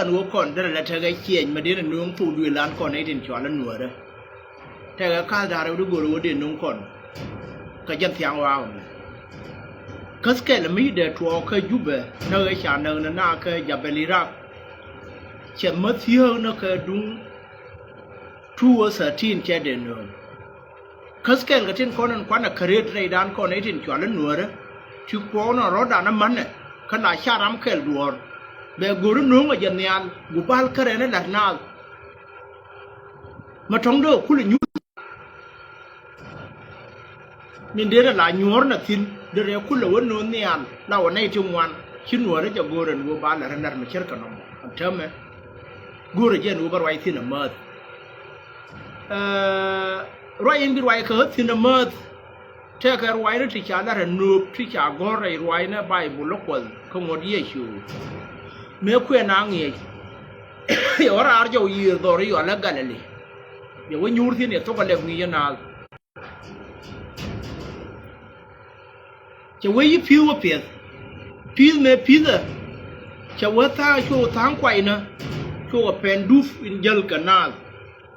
nuo kon da la taga kien ma dina nuo pu du lan kon ai tin chwa la nuo da taga ka da ru go ro de nuo kon ka jan tiang wa kaske la mi de tuo ka jube na ga sha na ka jabelira che ma thio na ka dung tuo sa tin che de nuo kaske ga tin kon kwan na kare dai dan kon ai tin chwa la nuo da chu ko na ro da na man ne kana sha ram kel duor be guru nunga janian gubal kare na darnal ma tongdo kul nyu min dera la nyor na tin dere kul won no nian la wonai tumwan chinwore ja goren go bal ran dar ma cerka no antame gore je no bar wai tin mat roi in bir wai ka tin mat te ka roi na ti cha la ran no ti cha gore roi na bible lokol ko ngod yesu me kwe na ngi ora arjo yir dori yo la galali ye wo nyur tin to ka le ngi yana che we yi piu pe piu me piu che wo ta chu tang kwai na chu ka pen duf in jel kanal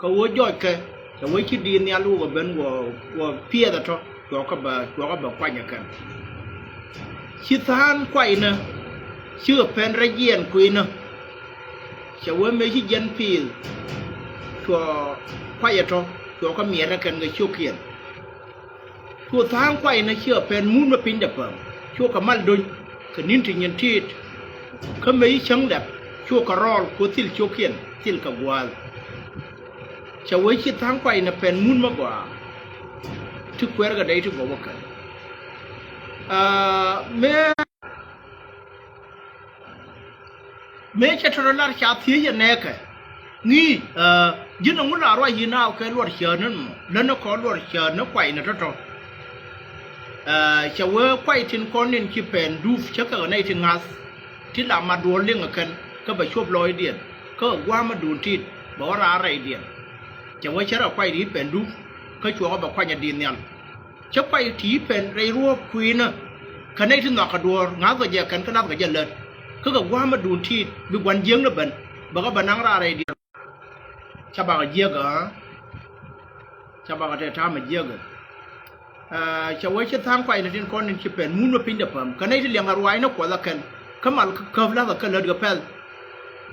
ka wo jo ke che we ki di ne alu go ben wo pie da to ka ba kwa nya kan chi tan kwai na chưa pen ra diện quý nè cháu với mấy cái dân phi cho quay ở trong cho có miếng ra cần người chiêu kiện cho tháng quay nó chưa pen muốn mà pin đẹp vào cho cả mặt đôi cái nín thì nhận thiệt có mấy trắng đẹp cho cả rol của til chiêu kiện til cả qua cháu với cái tháng quay nó pen muốn mà quả thức quét cái đấy thức có cái mẹ mấy cái trò là chả thiếu gì nè cái nghi dân ông muốn làm gì nào cái luật chờ nó có luật chờ nó quậy nó rất cháu quậy trên con nên chỉ bền đuf chắc ở đây thì ngắt thì làm mà đuổi liên ở cần có phải chụp lôi điện có qua mà đuổi thịt bỏ ra rải điện cháu chắc là quậy đi bền đuf cái chỗ có quậy nhà điện nhỉ chắc quậy thì bền rải rùa quỳ nè cái này thì nó cả đuổi ngắt cái gì cần cái nào cái gì lên cứ gặp qua mà đun thịt bị quấn giếng nó bẩn bà có bà năng ra đây đi cha bà cái giếng à cha bà cái tham mà giếng à cha với chết tham quay là trên con nên chụp hình muốn nó pin được phẩm cái này thì liền ở nó quả là cần cái mà cầm lá là cần lợn gặp pel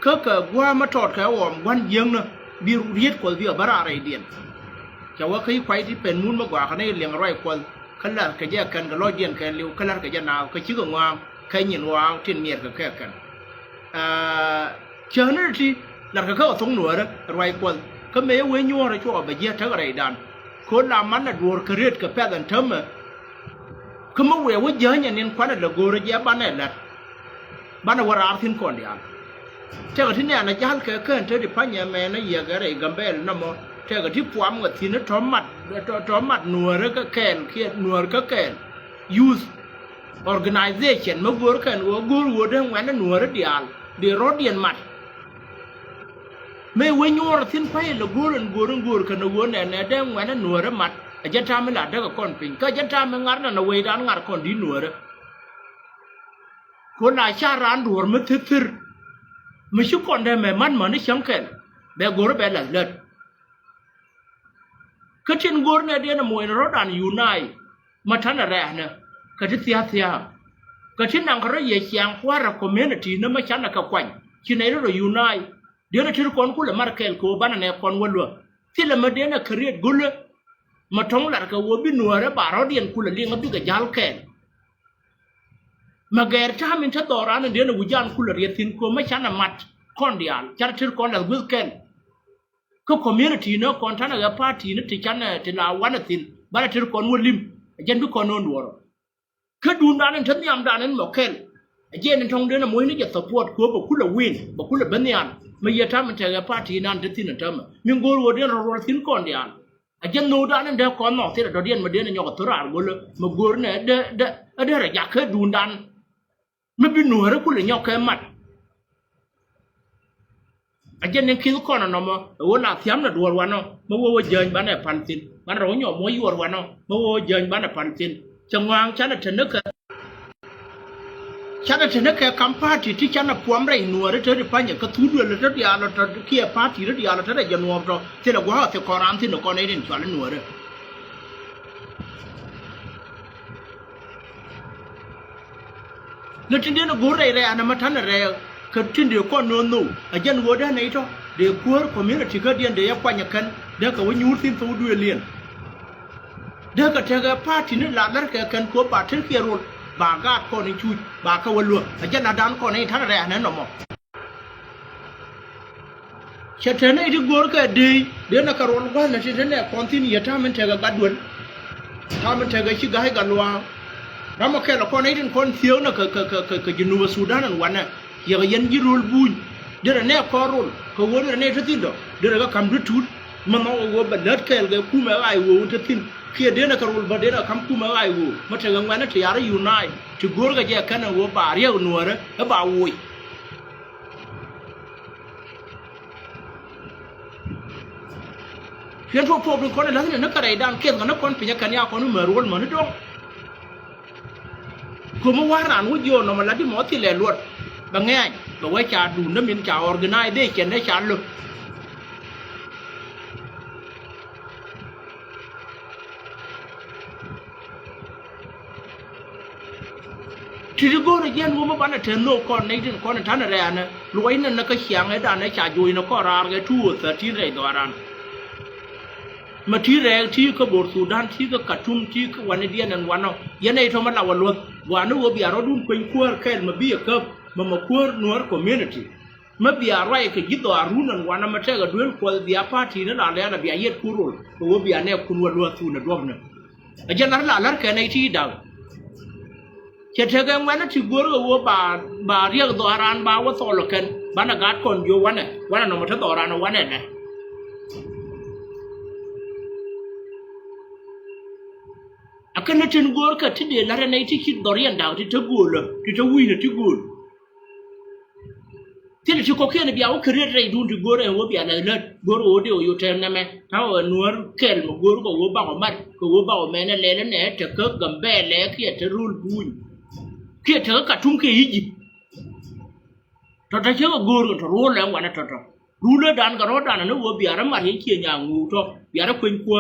cứ qua mà trọt cái ỏm quấn giếng nó bị riết quả bị ở bà ra đây điện cha với cái quay thì hình muốn mà quả cái này liền ở quần cái là cái gì cần cái lôi điện cái liều cái là cái gì nào cái chữ của ngoan cái nhìn vào trên miền cái cần chờ nó thì là cái khâu sống nữa đó rồi quần cái mấy quê nhua rồi cho bà giết thằng cái đàn khốn làm mắn là đuổi cái riết cái phe đàn thấm mà không có quê quê nhớ nhà nên quán là gồ rồi giá bán này là bán là qua ra thiên còn đi ăn thế cái thiên này là giá cái thế thì phải nhà mẹ nó giờ cái này gầm bè nó mà thế cái thiết quắm cái thì nó tróm mặt nùa đó cái kèn kia nùa cái kèn use organization mà vừa cái vừa đang ngoan nó nùa rất đial để rót điện mặt mấy quê nhua thiên phải là vừa cái nó vừa này đang ngoan nó nùa rất mặt ở trên trang mới là đó cái con pin cái trên trang mới ngắt là quay đàn ngắt còn đi nùa đó con này cha ran đuổi mới thưa mới chúc con đây mày mắt mà nó sáng kẹn bé gối bé là lật cái trên gối này đây là mùi nó rót đàn unite mà thằng là rẻ nè cái thứ thiệt cái thứ nào cái gì chẳng qua là community nó mới chắn là cái quanh khi này nó rồi unite đứa nó thứ con cũng là market của bạn này con quân luôn thì là mà đứa nó create good mà trong là cái quân bên ngoài đó bà nó điền cũng là liên hợp với cái giáo kèn mà cái cha mình chắc tỏ ra là đứa nó ujan cũng là riêng thiên của mấy chắn là mặt con điền chắn thứ con là weekend cái community nó còn chắn là cái party nó thì chắn là thì là one thing bạn là thứ con quân lim dân với con non đùa cái đun đan nên thân nhầm đan nên một khen dân nên trong đó là mỗi nướcจะ support của bộ khuôn là win bộ khuôn là bên này mà giờ tham mình chơi cái party nan đến tin là tham mình gọi vào đây rồi tin con đi ăn dân nô đan nên đó con nọ thì là đó điên mà điên là nhọc thở rồi mà gọi này đây là giặc cái đun đan mà bên nô đó khuôn là nhọc cái mặt dân nên khi con nó mà ở là thiam là đùa vào nó mà vô giờ bán này phản tin bán rồi nhỏ mỗi vừa vào nó mà vô giờ bán này phản tin trong ngoan chán là chân nước ฉันจะนึกแค่คำพาที่ที่ฉันน่ะพวมไรหนัวเธอได้พันอย่างกระทุ้ด้วยเลยเธอเดียร์เราเธอเขี่ยพาที่เธอเดียร์เราเธอได้ยันนัวเราเท่ากับว่าเธอคอรามที่หนูก่อนในเรื่องชวนหนัวเลยแล้วทีนี้เรากูเร่ๆอันนั้นมาทันอะไรคือที่เดียวก็โน่นอาจารย์วัวได้ไหนท่อเดี๋ยวกูคอมมิวนิตี้ก็เดียนเดี๋ยวปัญญากันเดี๋ยวก็วันยูสินสูด้วยเลียนเดี๋ยวก็เธอกับพาที่นี่หลานนั่นแกกันขวบปาเธอเขี่ยรุนบากาดก่อนในชุยบากาวลัวอาจารย์นาดานก่อนในทันอะไรอันนั้นหรอมั้งเช่นนั้นไอ้ที่กูก็ดีเดี๋ยวนักการวันว่าแล้วเช่นนั้นคอนติเนียถ้ามันเธอกับกัดด่วนถ้ามันเธอกับชิกให้กันว่าเรามาแค่ละคนนี้ถึงคนเที่ยวนะก็ยูนิเวอร์ซูดานนั่นวันน่ะยังยันยีรูลบุญเดี๋ยวเนี่ยคอรุลเขาว่าเดี๋ยวเนี่ยทัดทินดอกเดี๋ยวก็คำดุทุนมันมาว่าบัดเลิศแค่เลยคู่แม่ไอ้วัวทัดทินเขียนเดี๋ยวนะคารุลบัดเดี๋ยวคำคู่แม่ไอ้วัวมาเจอกันวันนั้นที่ยาระยูไนที่กูก็จะแค่นั้นวัวป่าเรียกนัวเลยแล้วป่าวุ้ยเพียงพวกเป็นคนอะไรเนี่ยนักการด้านเกี่ยงกับนักคนเป็นยังกันยาคนนู้นเหมือนรุ่นเหมือนนี่ดองคือเมื่อวานอ่านวิดีโอมาแล้วที่หมอที่แหล่ลวดบางแง่บอกว่าจะดูน้ำมันจะออร์แกไนซ์ได้เขียนได้ชัดเลยที่จะกูเรียนว่ามันเป็นเทนโนคอนในที่คอนท่านอะไรนะรวยนั่นนักเขียงไอ้ด้านในชาจุยนักก็รารแกทั่วแต่ที่ไรตัวนั้นมาที่แรกที่ก็บทสุดานที่ก็กัดทุ่มที่ก็วันเดียนนั้นวันเอายันในธรรมดาวันล้วนวันนู้นว่าเบียร์เราดูเป็นขั้วแค่มาเบียร์กับมาขั้วนัวคอมมูนิตี้มาเบียร์ไรก็ยึดตัวรุ่นนั้นวันนั้นมาใช้กับด้วยขั้วเบียร์พาร์ตี้นั่นอะไรนะเบียร์เย็ดคู่รุ่นว่าเบียร์เนี่ยคุณวันล้วนสุดนะรวมเนี่ยอาจารย์นั่นละแค่ในที่ดาวเชื่อเชื่อกันวันนั้นที่กูรู้ว่าบาเรียกตัวรานบาว่าโซลกันบ้านอากาศคนอยู่วันนั้นนมาทั้งตัวรานวันนั้นนะakan natin gor ka tide lara nay ti kit dorian daw ti tagul ti tawina ti gul ti ti ko ken biya o kre re dun ti gor en wo biya na lat gor o de o yo tem na me ta o nuor kel mo gor ko wo ba ko mat ko wo ba o me na le ne te ka gambe le ki te rul buñ ki te ka tum ke yiji to ta che gor to ro le wa na to ru le dan ka ro dan na wo biya ra ma yin ki nya ngu to biya ra kwen ko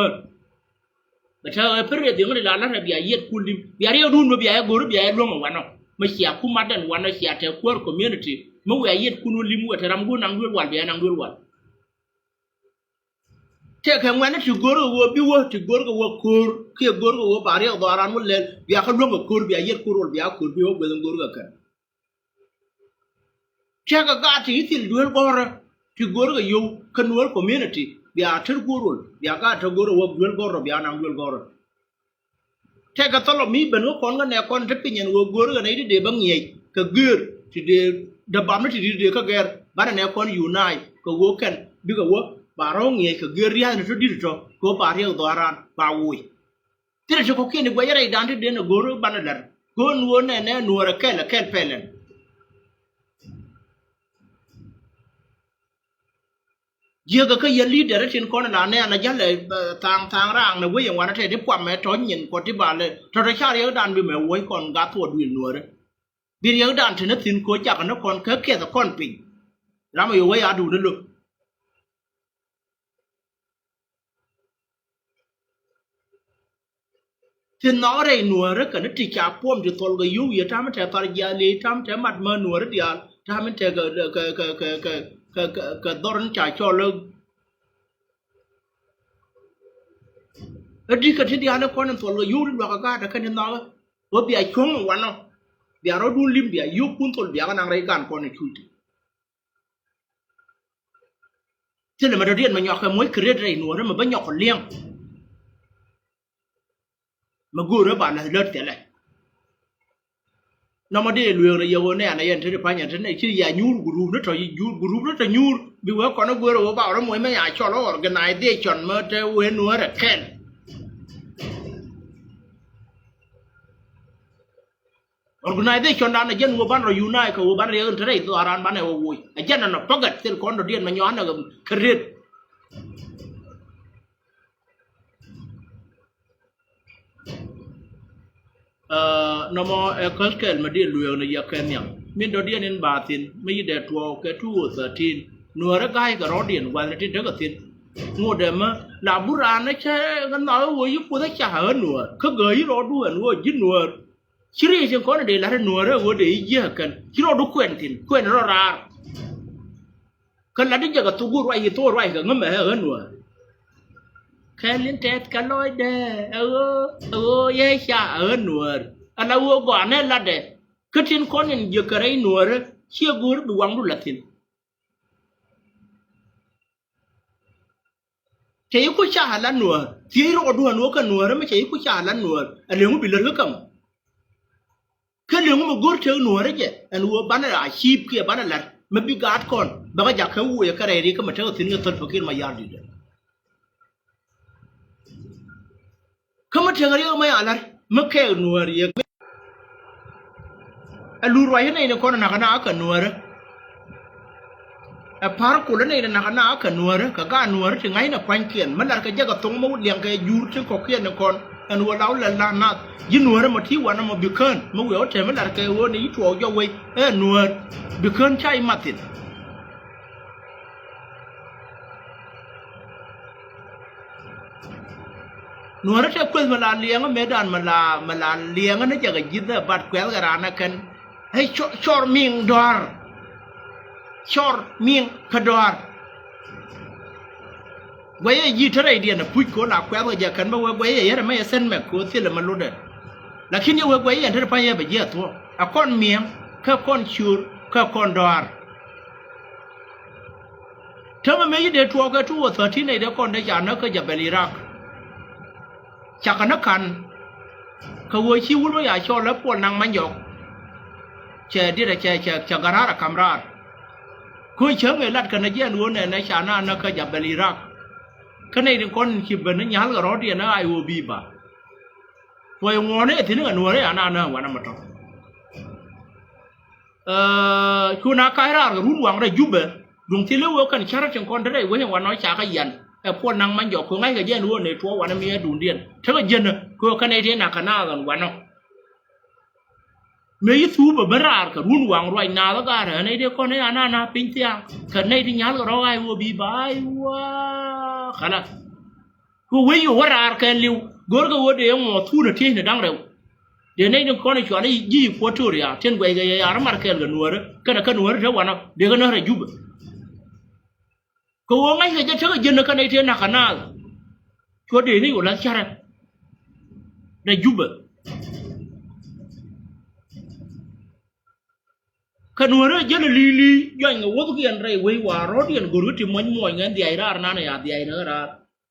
แต่เธอเพื่อเดี๋ยวมันได้ร้านแล้วเบียร์เย็ดคุณดิเบียร์เรียกรุ่นมาเบียร์กูรู้เบียร์ร่วงวันเนาะมาเขียคู่มัดดันวันเราเขียเธอควรคอมมูนิตี้มาเบียร์เย็ดคุณลิมว่าเธอรำกูนั่งด้วยวันเบียร์นั่งด้วยวันเธอแข่งวันนั้นถือกูรู้ว่าบิวถือกูรู้ว่าคูร์เขียกูรู้ว่าปารีสดารามุลเลนเบียร์เขาร่วมกับคูร์เบียร์เย็ดคูร์เบียร์คูร์บิวเบียร์กูรู้กันเธอก็กล้าที่ที่ด้วยกูรู้ถือกูรู้อยู่ขนวนคอมมูนิตี้เบียร์ถือกูรู้เบียร์ก็ถือกูรู้ว่าด้วยกูรู้เบียร์นั่งด้วยกูรู้แค่ก็ตลอดมีเป็นว่าคนกันเนี่ยคนที่เป็นอย่างวัวกูกันในที่เดือบางอย่างก็เกิดที่เดือดับบ้านที่เดือก็เกิดบ้านเนี่ยคนอยู่ในก็วัวกันดูก็วัวบาร์องอย่างก็เกิดเรียนที่ดีจ้ะก็บาร์เรียกตัวรานบาวุยที่เราจะคุยในวัยอะไรดันที่เดือนกูรู้บ้านนั่นกูนัวเนี่ยนัวแค่เพลินเยอะก็ยันลีดเดอร์ที่คนนั้นเนี่ยนะยันเลยทางร่างนะเว้ยอย่างวันนั้นที่ความแม้ท้อนยินคนที่บ้านเลยทศชาติเยอะดันไปแม้เว้ยคนกาตัวดูนัวเลยบีเยอะดันที่นักสินโคจากกันนักคนแค่สักคนปิงแล้วมาอยู่เว้ยอาดูนั่นลูกที่น้อไรนัวเลยกันนักที่จับป้อมที่ตอลก็ยุ่งอย่าทำให้แต่ตอนยาเลยทำแต่มัดมือนัวเลยเดียวทำให้แต่ก็ดอร์นจ่ายชอลเลยดีก็ที่เดียวนักคนนั้นตัวเรายุ่งด้วยกันแต่แค่นี้น้อว่าเบียช่วงวันเนาะเบียเราดูลิมเบียยุ่งปุ่นตัวเบียกันอะไรกันคนในชุดที่เรามาเรียนมันยอกแค่มวยเครียดไรหนัวแล้วมันไม่ยอกคนเลี้ยงมากูระบาดเลยเลิศแต่เลยน้องมาได้เรื่องอะไรเยอะเนี่ยในยันที่พันยันที่ในชื่อยาญูกรูนั่นถอยญูกรูนั่นถอยญูบิวก่อนนั้นกูเราบอกแล้วมวยไม่อยากชอบแล้วกันนายเดชอนมาเจอเวนัวแต่แค่organization dan ajen wo ban ro unai ko wo ban re entre to aran ban e wo wo ajen na pagat tel kon do dien ma nyana gam kret Nomo a culture Madi Luan Yakanyam. Mindodian in Bathin, made that 12, 2 or 13, nor a guy Garodian while it took a thin. No dema, La Burana, and now will you put a chahanua, Kagay or do and what you know. She is a corner de la Nora would a yakan, you know, do Quentin, Quentin. Kan ladi jaga tugu roi itu roi ke ngam nua. Kalian tet kaloi de, ye sha nua. Ana wo go ane lade. Ketin konin jekarai nua, sia gur buang du latin. Cai ku sha halan nua, tiiro odu anu kan nua, me cai ku sha halan nua. Alengu bilang kam. Kalian mu gur cai nua je, anu bana aship kia bana lat. Maybe God con, Baba Jacko, a carrier, come tell thing a third forget my yard. Come tell you my allar, Makel Nuer, a Lurayana in a corner Naganaka Nuer, a park colonnade in Naganaka Nuer, Kagan Nuer, Tingina Quankian, Manaka Jagatomo, Yanka, Yurchin, Cocky and a corn, and will allow not. You know, Mati, one of Buchan, Mowell, Temanaka, won't eat to all your way, and Nuer. Bukan chai matin. Nuara cakap malah liang medan malah liang ni jaga jida bat kuel kerana kan. Hey chor ming dor, chor ming kedor. Waya jitera dia na puj ko na kuel kerja kan bawa waya ya ramai sen mek ko sila maluda. Lakini waya yang terpayah berjaya tu. Akon ming, kakon chur. Condor. Tell me they talk at 2 or 13 a con de Janaka Jabelirak. Chakanakan Kawachi would I saw up one nang manjok. Che did a chagarara camrar. Kuchang a lat Canadian one and Nashana Naka Jabelirak. Canadian con Kiban and Yalgarodi and I will be ba. For I want it in a way and I one amateur. Kuna kaira ruang ra jube dung tilu wo kan chara chang kon dai wo yang wanoi cha ka yan e po nang man jo ko ngai ga jen wo ne to wana mi dun dien ta ga jen ko kan ai na kana gan wano me yi thu ba barar ka ruang roi na la ga ra ne de ko ne ana na pin tiang ka nei ti nyal ro ai wo bi bai wa khala ko we yo warar kan liu gor ga wo de mo thu na ti ne dang rew de nei no kone chwa ni ji ko toria ten gwe ga ya ra mar kel ga nuore kana ka nuore ta wana de ga na ra jube ko wo ngai ga ta ga jin ka nei te na kana ko de ni wala chara da jube ka nuore je na li yan ga wo ga yan rai we wa ro dian go ru ti mon mo ngan di ai ra na na ya di ai na ra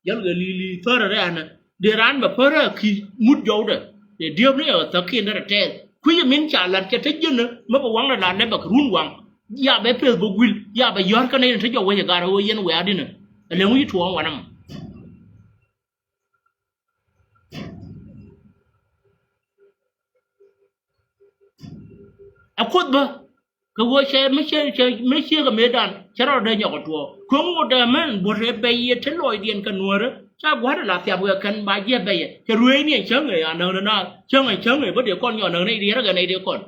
yan ga li fara ra na de ran ba fara ki mut jo de để điều này ở tất nhiên là trẻ, quý mình trả lời cho thế chứ nữa, mà có quăng là này bạc run quăng, ya bé phê bốc will, ya bé giót cái này là thế cho quay gara quay yên quay đi nữa, lấy mũi chuông vào nằm, à cốt bơ, cái quay xe mấy xe cái mấy đàn, chả đâu đây nhỏ cái chuông, không có đàn mà bữa nay bây giờ thế lôi điện cái nuôi đó. Cha quá là tiệm vừa cần bài gì vậy? Cái ruồi này chớ người ăn nương nó, chớ người bắt được con nhỏ nương này đi ra cái này được con.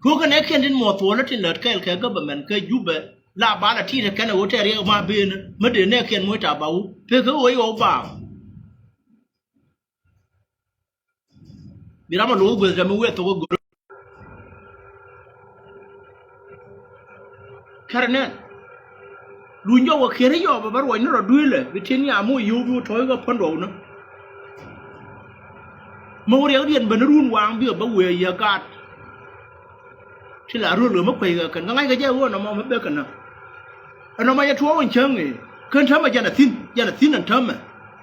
Cô cái này khi đến mùa thu nó trên lợt cái government cái giúp là ba là thi được cái nào hỗ trợ riêng mà bên mới đến này khi mới trả bảo, thế cứ ôi ô bảo. Vì đó mà lúa vừa ra mới quét tôi có. Cái này Lunjo wa kere yo ba barwa ni ro duile bitini amu yubu toy ga pando no mo re dien ban run wang bi ba we ya gat sila ru lu ma kwe ga kan ngai ga je wo no mo be kan no ma ya tuo won chang e kan thama jana tin an thama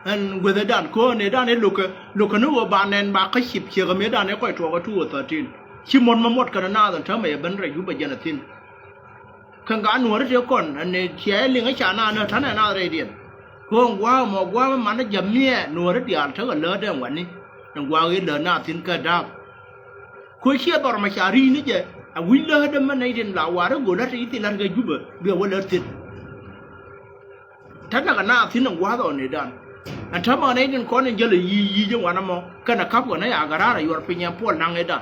an with the dan ko ne dan e lu ka no ba nen ba ka ship che ga me dan e ko to ga tu 13 chimon ma mot kan na dan thama e ban ra yu ba jana tin khang ga nuo re kon an ne che ling a cha na na than na re dien ko wa mo wa ma na jam mie nuo re dia tha ga le de wan ni nang wa ge le na tin ka da ko che dor ma cha ri ni je a wi le de ma nei den la wa re go na ti ti lan ga ju ba bi wa le tin than na ga na tin nang wa do ne dan อันทำมาในนึงคนนึงจะเลยยีจังหวะนั้นมองกันนะครับว่าในอากาศอะไรอยู่เป็นยังพวกนางเอด้า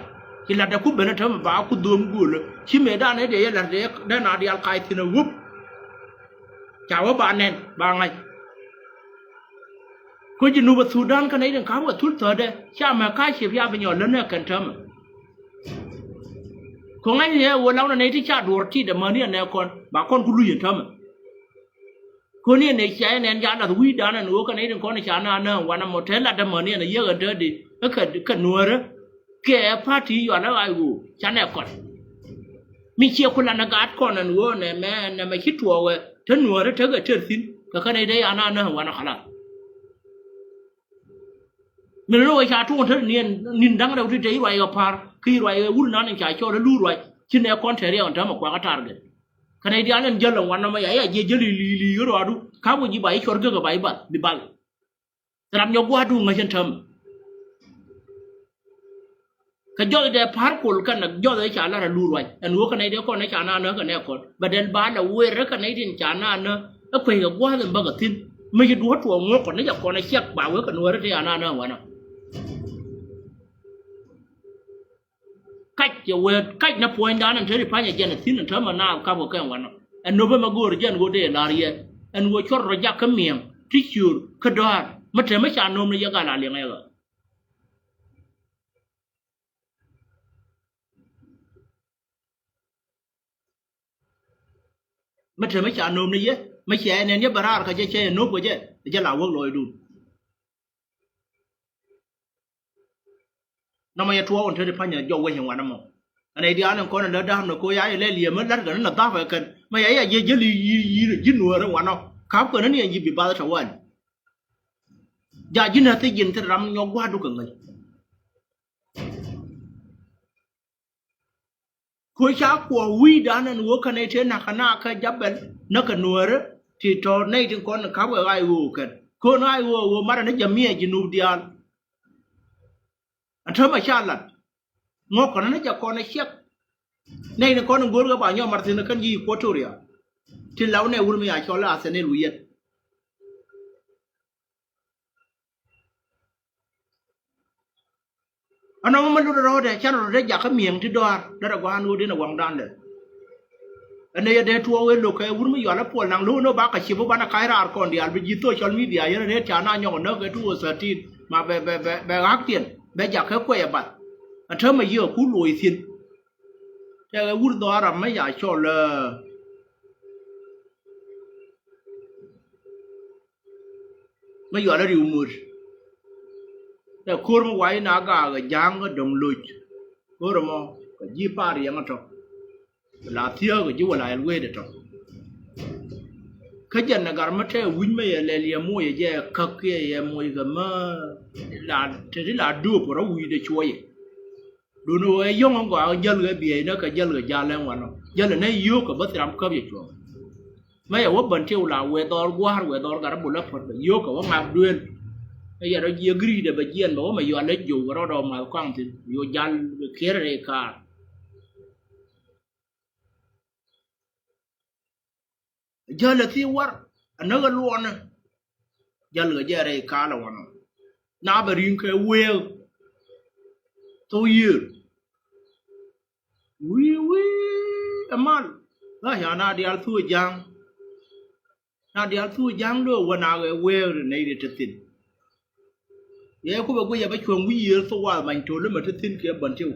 ที่เราได้คุบเป็นทำบ้าคุดวมกูเลยชิมเอด้าเนี่ยเดี๋ยวเราได้นาดีอัลไคตินวุบจ้าว่าบ้านเน้นบางไงก็จะนูบสุดานกันในนึงเขาว่าทุกตัวเด้ชามาค่ายเชียบยาเป็นยอดแล้วเนี่ยกันทำของไอ้เนี่ยวันเราในที่ชาติดูที่เดมาเนี่ยแนวคนบางคนกูรู้อย่างทำคนนี้ในใจเนี่ยยาละวิดานะหนูกันในเรื่องคนในชาตินั้นวันนั้นหมดเทละเดมาเนี่ยเยอะกันเด้อดิก็กันนัวเหรอแกพาที่อยู่แล้วไอ้กูฉันเนี่ยก่อนมีเชี่ยวคนละนักการก่อนนะหนูเนี่ยแม่เนี่ยไม่คิดตัวเว้ยเธอหนูเหรอเธอก็เชิดสินก็กันในได้อานาเนี่ยวันนั้นขนาดมันรู้ไอ้ชาทุกคนเธอเนี่ยนินดังเราที่ใจไว้กับพาคือไว้วุ่นนั่นไอ้ชายชอบแล้วรู้ไว้ชิ้นเนี่ยคอนเทเรียนทำมากกว่าการ์ดขณะเดียวกันเจริญวันนั้นไม่ใช่เจริญลีก็รู้ดูข้าวจีบไปชอร์ก็ไปบัดบิบัลแต่เราไม่กว่าดูงั้นฉันทำก็ยอดเดียพาร์คุลกันนะยอดไอ้ชาลารู้ไว้อันวัวขณะเดียวกันไอ้ชานาเนอะกันเนี่ยคนประเด็นบ้านเราเวรกันไอ้ที่ชานาเนอะแล้วคุยกับว่าจะบังคับทิ้งไม่จะดูว่าตัวงอคนนี้จะคนไอ้เชี่ยบ่าวกันวัวที่ชานาเนอะวันนั้นcách giờ về cách nó point đó anh thấy thì phải nhà dân là xin anh thấy mà nào cao cái quan anh nói với mà gua dân gua để là gì anh gua cho rồi ra cái miệng thích chịu cái đó mà thấy mấy cha nôm này ra là liền ngay rồi mà thấy mấy cha nôm này á mấy cha này nhớ bà ra cái chơi nốt của chứ để cho lão quân lôi đủ nó mà thua anh thấy thì phải nhà giàu cái hàng quan năm anh ấy đi ăn con anh đã đam nó cô gái lên liền mất lát cái nó ta phải cần mà ấy là gì gì nua đó quan nào khám cái nó này gì bị bao thầu anh giờ gì nữa thì nhìn thấy làm nhau quá đủ cả người khối cháu của quý đã nên uống cái này thế nào cái giáp bên nó cần nua đó thì trò này thì con khám cái ai uống cần con ai uống mà nó chấm mía gì nụ đi ăn anh thấy mà sao là ngọc còn nó cho con nó xét này là con ngồi cái bao nhiêu mà thì nó cần gì quá trôi rồi thì lão này uống mình cho là sẽ nên lùi anh nói mình rồi đấy chắc rồi đấy giờ cái miệng thì đó là qua anh uống đến là quảng đan đấy anh ấy để thua cái lúc cái uống mình giờ là buồn năng luôn nó bác cái chip bác nó khai ra còn đi ăn bị tôi cho media vậy đấy chả na nhau nó cái thua sợ tin mà về gác tiền bây giờ cái quay bật anh thấy mà giờ cú lùi xin cái uống đó là mấy giờ cho là mấy giờ là điều mùiแต่คนมาไว้นาก็ยางก็ดมลุยก็รำก็ยีปารียังก็ลาเที่ยวก็จีวลายเวเดตขยันนักการมาเทวินไม่เลี้ยมวยเจ้าคักเกี้ยมวยก็มาลาเทที่ลาดูปราวิเดช่วยดูหน่วยย่องก็ยัลก็เบียนะก็ยัลก็ยาเล่นวันนั้นยัลเนี่ยยูก็บัตรรำก็เบียช่วยไม่เอาว่าบันเที่ยวลาเวดอร์กว่าเวดอร์การบุลลับพอดยูก็ว่ามาดูไอ้ยาเราเยี่ยกรีเดบเจียนบอกว่ามาอยู่อันเล็กอยู่ก็เรามาคว้างถึงอยู่ยันเขียนเรคายันละที่วัดอันนั้นก็ล้วนนะยันเหลือเจเรคาละวันน้าไปริงแค่เวลตัวยืดวิอามันแล้วอย่างน่าเดียร์สู้ยังด้วยวันน่าก็เวลในเรื่องติดเดี๋ยวคุณบอกว่าอย่าไปชวนวิเยอะสว่ามันโจรแล้วมันจะทิ้งเกี่ยวบันเทิง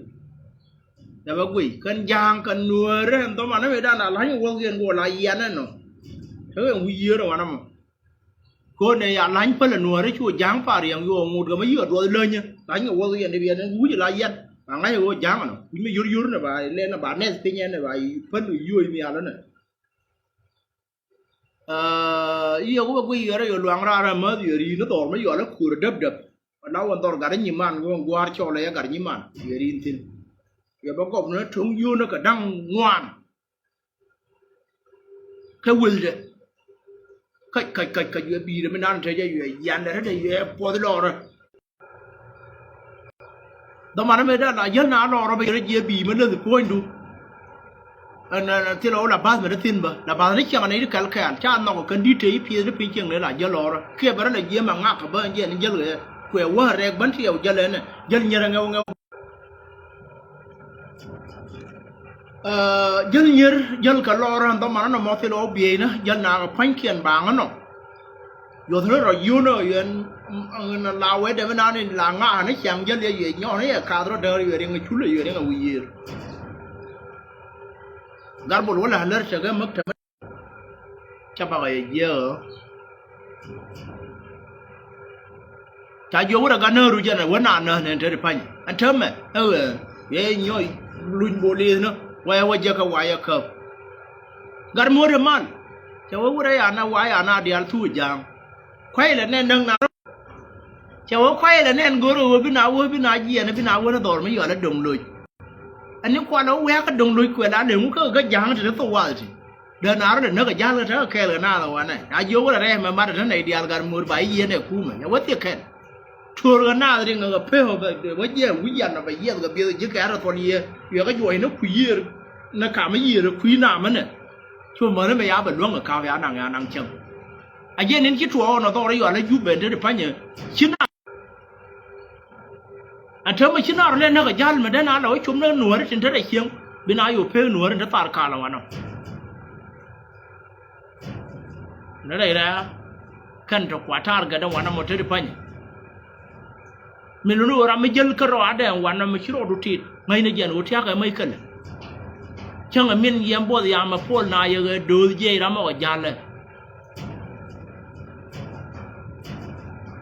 แต่ว่ากุยกันยางกันนัวเรื่องตัวมันไม่ได้นะหลายวันเรียนวัวหลายยันนั่นเนาะเธอวิเยอะหรอวะน้ำคนเนี่ยหลายคนละนัวได้ช่วยยางป่าเรียงอยู่งูก็ไม่เยอะตัวเลยเนี่ยหลายวันเรียนในเบียร์นั้นกูจะหลายยันบางไงว่ายางอ่ะเนาะไม่เยอะนะบ่ายเล่นนะบ่ายเนี่ยสิ่งนี้นะบ่ายเพิ่นยุ่ยมีอะไรเนี่ยอีกว่ากุยอะไรอยู่หลวงรามาอยู่รีนตัวไม่อยู่แล้วขู่ดับเราวันตอนการยิมันก็วาร์ชอเลยการยิมันเยรินทินอย่าบอกว่าเนื้อถุงยูนก็ดังงวนแค่วิลเดอยู่บีเลยไม่นานเธอจะอยู่ยันเลยถ้าจะอยู่พอที่รอเลยแต่มันไม่ได้นะยันนานรอเราไปอยู่บีมันเรื่องตัวดู anh thì nó là bát mà nó tin bờ là bát này chẳng này đi cắt cái cha nó có cần đi chơi phía nó phía chẳng này là giờ lò rồi khi mà nó giờ mà ngã cái bên giờ này giờ rồi quẹo quá rẻ bắn theo giờ lên giờ nhờ ngâu ngâu giờ cái lò rồi tao mà nó mất thì nó bị nữa giờ nào phanh kiền bảng nó rồi thế rồi yêu nó là lao ấy để mà nó nên là ngã nó chẳng giờ gì nhỏ này cả đó đời về người chú là về người uy garbol wala halar shaga maktaba chapa ye ta jo wala ganaru jana wana na ne tare pan antama ye nyoy luñ boli no waya wajaka waya ka gar more man chawa wura ya na waya na dial tu jang kwai le ne nang na chawa kwai le ne ngoro wo bina ji na bina wona dor me yo la dong luñ anh những quan nó quét cái đồng lối quyền đã để muốn cái giang thì nó to quá rồi đơn áo là nó cái giang là thế cái là nào là này ai vô là đây mà bắt được này đi ăn gần một bảy yên này cú mà nó quá tiếc khen chua cái nào thì người phê hợp với gì quý dân là phải yên cái bây giờ chứ cái là còn gì việc cái chuỗi nó quý nó cả mấy gì rồi quý nào mà này chua mà nó bây giờ bẩn luôn ở cao giá nàng chừng ai yên đến cái chùa nó to đấy gọi là giúp bền thế để phải nhớ chứ anh thưa mà xin nói lên nó cái gian mà đến nào nói chúng nó nuôi trên thế này khiêng bên ai ở phía nuôi nó tạt cả là nó đây là cần cho quả thar cái đó nó một thế này mình nuôi ra mấy dân cái đó để nó mới chịu được thịt ngay này dân ở theo cái mấy cần chẳng là mình yếm bao giờ mà phun này cái đồ gì đó mà cái gian này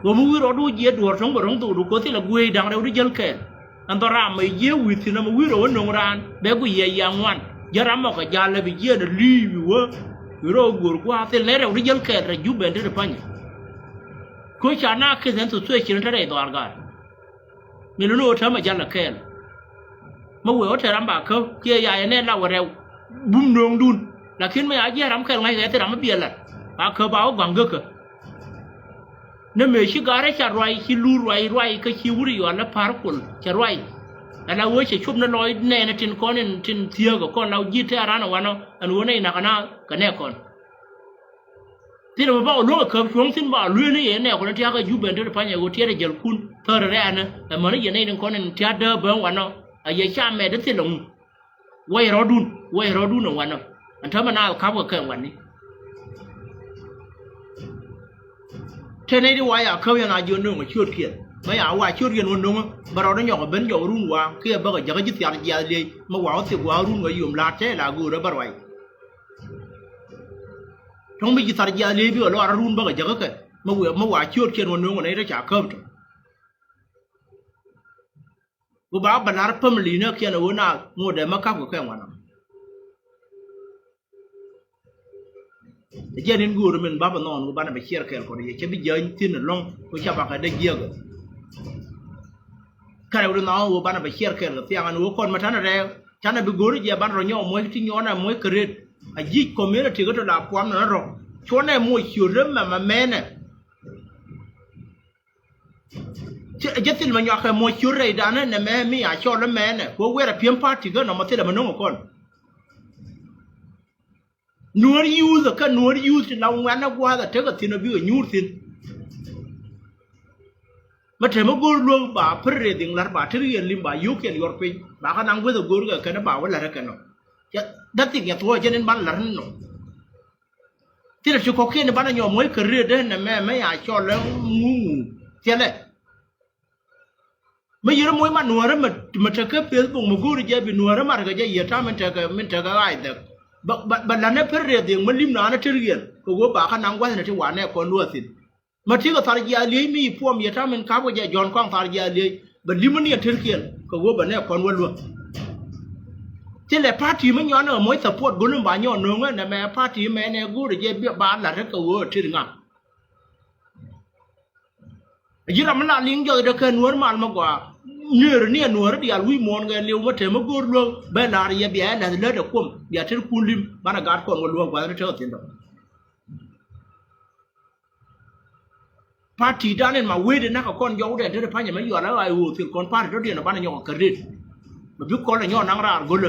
gồm người đó dễ đuổi sống vào trong tù được có thể là quê đang đâu đi chơi kẹt anh ta làm mấy dễ quỳ thì nó mà quỳ rồi nông ran bé quỳ dễ dàng ngoan giờ làm một cái gia là bị dễ được li rồi gùi qua thì lấy đâu đi chơi kẹt rồi giúp bên đó được phải coi chả na cái dân tụi xuôi chỉ nó đây toàn cả mình nó nói mà gia là kẹt mà quỳ ở trời làm bạc không kia dài nên là vào bùm đường đun là khiến mấy ai dễ làm kẹt ngay cái thì làm mất tiền là bạc khờ báo vàng gốc nếu mình chỉ gara chả rồi chỉ lú rồi cái chiu rồi là parkul chả rồi là với chỉ chụp nó nói nè nó trên con trên thia của con nào giết thế ra nó anh uống này là cái này con thì nó bảo lúc cầm xuống xin bảo luyện này nè con nó cái giúp bên đó phải nhà của thia để giờ kun thơ ra anh là mà nó giờ này con này thia đỡ bớn nó à giờ cha mẹ đó thì lòng quay rồi đun nó anh thấy mà nào khám cái này thế này đi vay à khơi là dân nông mà chưa thiệt mấy áo vay chưa thiệt luôn đúng không bà nó nhỏ bên chỗ run qua kia bà cái cái gì đi mà vào thì vào run người dùng lát thế là gù đó bà vậy trong bây giờ giờ đi bây giờ nó run bà cái cái mà vào chưa thiệt luôn đúng này nó chả khớp rồi bà nó phơm lì nữa kia nó nào mua để mà cắp cái nào giờ đến guru mình baba non của bạn phải share cái này chứ bây giờ tin là long của cha bác đây giờ cái này nó của bạn phải share cái thì anh của con mà thằng này thằng này bị guru giờ bạn rồi nhau mới thì nhau này mới create à gì community cái đó là quan nó rồi chỗ này mua chiều râm mà mẹ này chứ tin mà nhau cái mua chiều rồi đó này mẹ mi à cho nó mẹ này của quê là phiếm party cái nó mà thế là mình nó con nuôi use cái nuôi use nào ngoan nó qua cái cái thì nó bị nhút thì mà thế mà guru luôn bà phải rồi tiếng là bà thấy cái lim bà yêu cái york pin bà cái năng với cái guru cái nó bảo là cái nó đất thì cái thôi cho nên bán là nó thì là chỉ có cái này bán nhiều mới cái rệt đấy là mẹ ai cho nó ngu thế này mấy giờ nó mới mà nuôi đó mà cái Facebook mà guru chơi bị nuôi đó mà cái gì vậy mình cái ai được bạn là nó phải rèn tiếng mình lim nó chơi riêng, có bà khả năng quá thì nó này còn nuôi thịt, mà chỉ có thằng gì lấy mi phom vậy ta mình cáo cái John Quang thằng gì lấy, bạn lim nó chơi riêng, có bạn này còn nuôi luôn, thế là party mấy nhỏ nó mới support guru bà nhỏ nó là mẹ party mẹ này guru chơi biết bán là rất có chơi ngang, chỉ là mình là liên cho được cái nuôi mà quả nhớ này nuôi đi ăn vui món cái liều mà thế mà guru luôn bên là gì bây là lấy được không bây giờ kun lim bạn là gạt con luôn qua nó chơi tiền đó party đó nên mà quê đến nó có con dấu để nó phải nhà mấy giờ nó ai thì con party đó tiền là bạn là nhỏ credit mà biết con là nhỏ năng ra gồm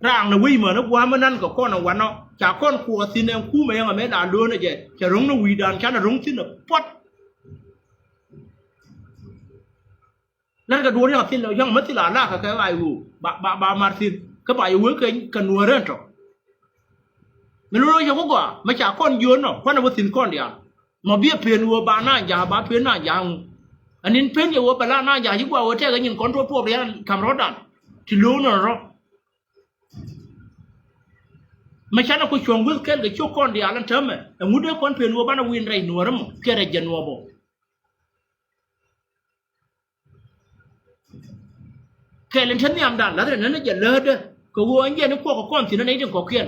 ร่างนะวิ่งเหมือนว่ามันนั่นก็ก้อนวันเนาะจากก้อนขวดสินเองคู่ไม่ยังไม่ด่าล้วนนะเจ๊จะร้องนะวีดานฉันนะร้องสินนะปัดนั่นก็ดูเนี่ยสินเรายังไม่ติดหลาล่าก็แค่ไอ้วูบามาสินก็ไปอยู่เว้ยกันนัวเรื่องต่อไม่รู้ยังก็ไม่จากก้อนยืนเนาะก้อนว่าสินก้อนเดียวมาเบี้ยเพียนวัวบาหน้ายาบาเพียนหน้ายางอันนี้เพียนอย่าวัวบาหน้ายายิ่งกว่าวัวเจ้าก็ยิงก้อนตัวพวกเนี้ยคำรถดันที่รู้เนาะรอไม่ใช่นะคุณชวงวิลเกนกับช่วงก้อนเดียวนั่นเท่าไหร่แต่มุดเดียวคนเพียนวัวบ้านวินไรนัวรำแค่ไรจันวัวบ่แค่เล่นฉันยามดันแล้วแต่นั้นน่ะอย่าเลิศเด้อก็วัวอันเย็นนึกพวกกับก้อนสินั่นเองจึงก่อเขียน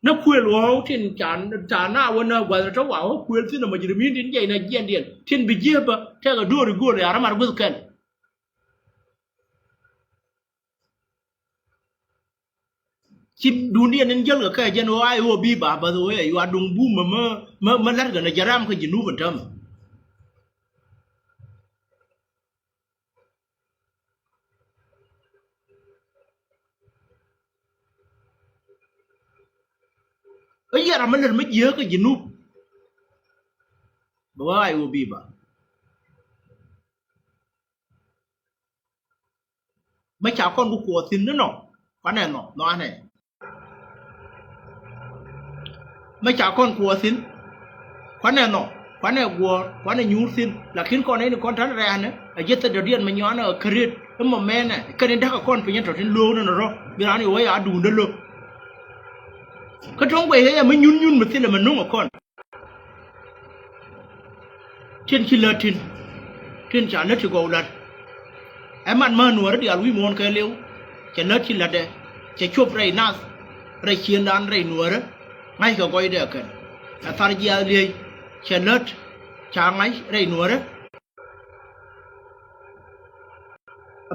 นักคุยวัวที่จานหน้าวันน่ะวันเช้าว่าคุยที่นั่นมันจะมีดินใหญ่ในเย็นเดียนที่บิเจี๊ยบแค่ก็ดูหรือกูเลยอารามาวิลเกนชิมดูเนี่ยนั่นเยอะเลยแค่ยันว่าไอ้วัวบีบาบะตัวไอ้วัวดงบูมมันนั่นกันนะจารามคือจินูบันทำไอ้ยารามันนั่นไม่เยอะก็จินูบอกว่าไอ้วัวบีบาไม่ชาวคนกูกลัวสินนั่นเนาะวันไหนเนาะนอนไหนไม่จากคนกลัวสินควันเนี่ยเนาะควันเนี่ยวัวควันเนี่ยยูสินหลักขินก่อนนี้ก่อนทันแรงเนี่ยไอ้เจตเดียนมันย้อนครีดแล้วมันแม่เนี่ยก็เนี่ยถ้ากับคนเป็นยันถอดสินโลนั่นเนาะเวลานี่ว่าอย่าดูนั่นเลยก็ท้องไปเฮ้ยมันยุ่นมันสิเลยมันนุ่งกับคนเช่นคิลเลอร์ทินจานนั่นถือกูเอาละไอ้มันมาหนัวเดี๋ยววิมอนเคยเลี้ยวจะเลิศคิลเลอร์เด้จะชอบไรน่าไรเชียนดานไรหนัวเngay cả coi được cái thar gia liê chân lết chàng ấy đây nữa đấy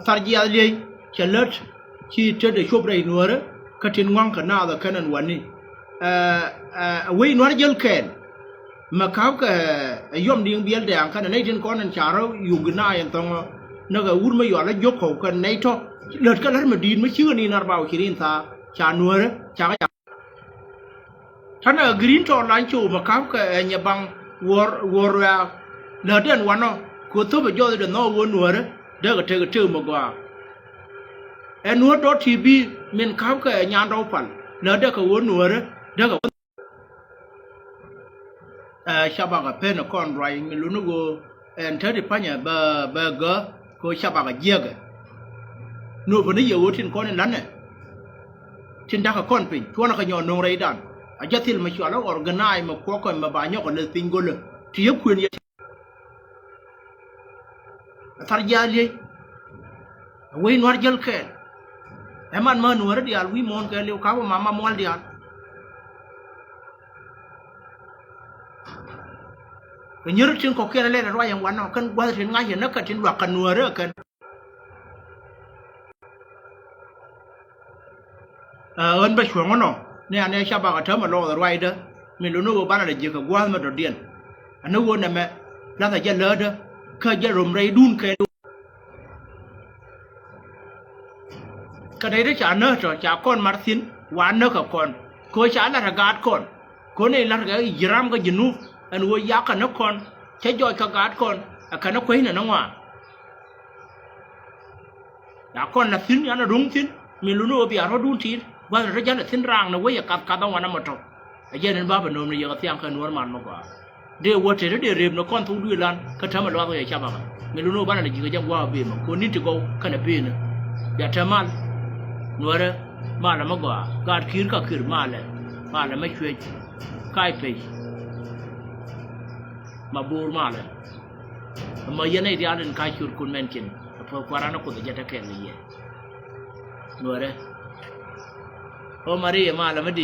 thar gia liê chân lết khi chơi để chụp đây nữa đấy cái trên ngang cái nào là cái nàyวันนี้วิ่งนู้นเยอะแค่มาเขาก็ย่อมเดียงเบี้ยแดงกันในเช่นก้อนนั้นชาเราอยู่กันหน้าอย่างตรงนั่นก็วุ่นไม่หย่อนแล้วยกเขากันในท่อเลือดก็แล้วมาดีนไม่เชื่อนี่นาร์บ่าวคิรินซาชานัวเลยชาท่านกรีนทอลันชูมาครับก็เนี่ยบางวัวเรือเลือดเดือนวันเนาะกูทุบไปย่อเดือนนอวัวหนัวเลยเด็กก็เทก็เชื่อมากกว่าหนัวดอทีบีมันครับก็ยานเราฝันเลือดเด็กก็วัวหนัวเลยเด็กก็ชาวบ้านก็เพนก่อนไรไม่รู้นึกว่าเธอที่พันเนี่ยเบอร์เกอร์ก็ชาวบ้านก็เยี่ยกันนู่นคนนี้อยู่ที่ก้อนนั้นเนี่ยที่ดักก็ก้อนเป็นชวนก็ย้อนนงไรดันอาจจะที่มาช่วยเรา organize มาควบคุมมาบ้านยกกันเลยติงกุลที่ยุคคืนยังทารยาเลยวิ่งนวดเจลแค่แต่มันมาหนวดเดียววิ่งมอนแค่เลี้ยวเขาว่ามาม้วนเดียวเป็นยืดชิ้นของแค่นั้นเลยว่าอย่างวันนั้นกันว่าถึงไงเห็นนักกันชิ้นหลักกันนัวเรื่องกันไปช่วยมันเนาะเนี่ยเนี่ยชาวบ้านก็เท่ามาลองอะไรเด้อไม่รู้นึกว่าบ้านอะไรเยอะกับว่ามาโดดเด่นอันนู้นว่าเนี่ยแม่แล้วแต่จะเลิศเด้อเคยจะรวมไรดุนเคยดูก็ได้ได้จ่าเนื้อจ่าก้อนมาร์ซินหวานเนื้อกับก้อนโคยจ่าละระกาดก้อนคนนี้ละระกาดยิรามก็ยินูอันวัวยากันนักก้อนใช้จอยกับกาดก้อนกันนักคุยเนี่ยน้องว่าอยากก้อนละซินยันรุ่งซินไม่รู้นึกว่าพี่อาร์ดุนทีว่าเราจะเล่นสินร่างนะเว้ยกับการต้องวันนั้นมาทำไอ้เจ้านั่นบ้าเป็นนมเลยยังเสียงกันนวลมันมากกว่าเดี๋ยววัดเสร็จเดี๋ยวเรียบนักก้อนทุ่งด้วยล้านก็ทำมาล้อก็ยังชอบมันไม่รู้ว่าบ้านอะไรจริงก็ยังว่าเบี้ยมันคนนี้จะกูขนาดเบี้ยนะอย่าทำมันนวลเลยมาแล้วมากกว่าการคืนก็คืนมาแล้วไม่ช่วยใกล้ไปมาบูรมาแล้วมาเย็นไอ้เดียร์นั่นใครช่วยคุณแม่กินเพราะว่าเราคนจะจะแข่งเลยนวลเลยโอ้มารีมาแล้วไม่ดี